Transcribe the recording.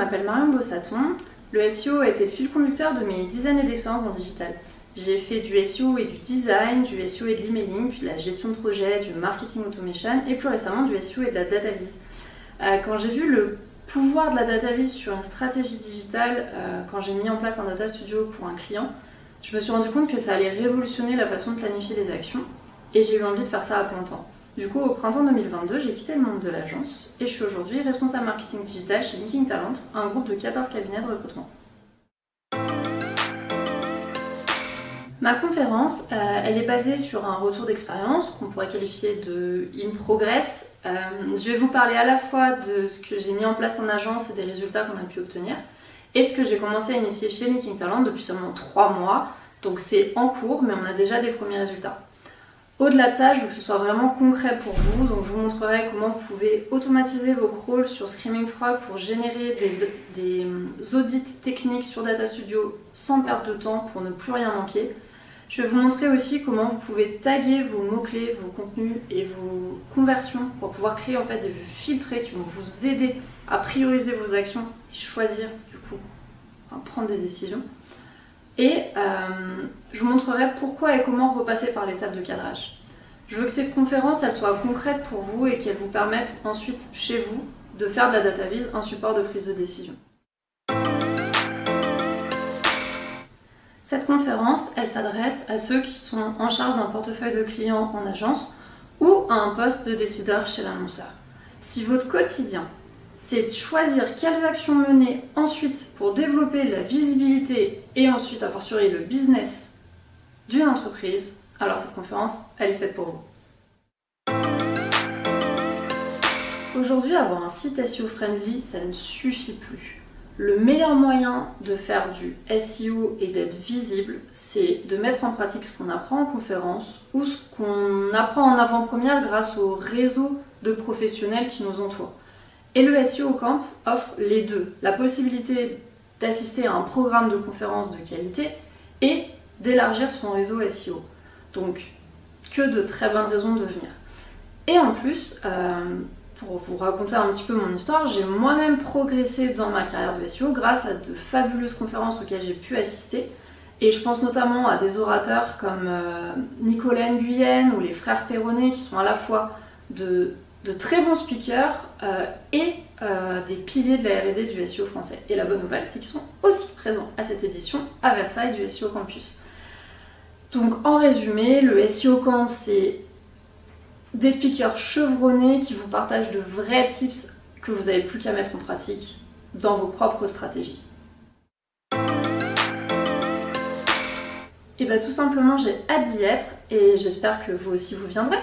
m'appelle Marion Bossaton. Le SEO a été le fil conducteur de mes 10 années d'expérience dans le digital. J'ai fait du SEO et du design, du SEO et de l'emailing, puis de la gestion de projet, du marketing automation et plus récemment du SEO et de la data viz. Quand j'ai vu le pouvoir de la data viz sur une stratégie digitale, quand j'ai mis en place un data studio pour un client, je me suis rendu compte que ça allait révolutionner la façon de planifier les actions et j'ai eu envie de faire ça à plein temps. Du coup, au printemps 2022, j'ai quitté le monde de l'agence et je suis aujourd'hui responsable marketing digital chez Linking Talent, un groupe de 14 cabinets de recrutement. Ma conférence, elle est basée sur un retour d'expérience qu'on pourrait qualifier de in progress. Je vais vous parler à la fois de ce que j'ai mis en place en agence et des résultats qu'on a pu obtenir, et de ce que j'ai commencé à initier chez Linking Talent depuis seulement 3 mois. Donc c'est en cours, mais on a déjà des premiers résultats. Au-delà de ça, je veux que ce soit vraiment concret pour vous, donc je vous montrerai comment vous pouvez automatiser vos crawls sur Screaming Frog pour générer des audits techniques sur Data Studio sans perdre de temps pour ne plus rien manquer. Je vais vous montrer aussi comment vous pouvez taguer vos mots-clés, vos contenus et vos conversions pour pouvoir créer en fait des vues filtrées qui vont vous aider à prioriser vos actions et choisir du coup, prendre des décisions. Et je vous montrerai pourquoi et comment repasser par l'étape de cadrage. Je veux que cette conférence elle soit concrète pour vous et qu'elle vous permette ensuite chez vous de faire de la data viz un support de prise de décision. Cette conférence, elle s'adresse à ceux qui sont en charge d'un portefeuille de clients en agence ou à un poste de décideur chez l'annonceur. Si votre quotidien, c'est de choisir quelles actions mener ensuite pour développer la visibilité et ensuite a fortiori le business d'une entreprise, alors cette conférence, elle est faite pour vous. Aujourd'hui, avoir un site SEO friendly, ça ne suffit plus. Le meilleur moyen de faire du SEO et d'être visible, c'est de mettre en pratique ce qu'on apprend en conférence ou ce qu'on apprend en avant-première grâce au réseau de professionnels qui nous entourent. Et le SEO Camp offre les deux, la possibilité d'assister à un programme de conférences de qualité et d'élargir son réseau SEO. Donc, que de très bonnes raisons de venir. Et en plus, pour vous raconter un petit peu mon histoire, j'ai moi-même progressé dans ma carrière de SEO grâce à de fabuleuses conférences auxquelles j'ai pu assister. Et je pense notamment à des orateurs comme Nicolas Nguyen ou les frères Perronnet qui sont à la fois de très bons speakers et des piliers de la R&D du SEO français. Et la bonne nouvelle, c'est qu'ils sont aussi présents à cette édition à Versailles du SEO Campus. Donc en résumé, le SEO Camp, c'est des speakers chevronnés qui vous partagent de vrais tips que vous n'avez plus qu'à mettre en pratique dans vos propres stratégies. Et bien tout simplement, j'ai hâte d'y être et j'espère que vous aussi vous viendrez.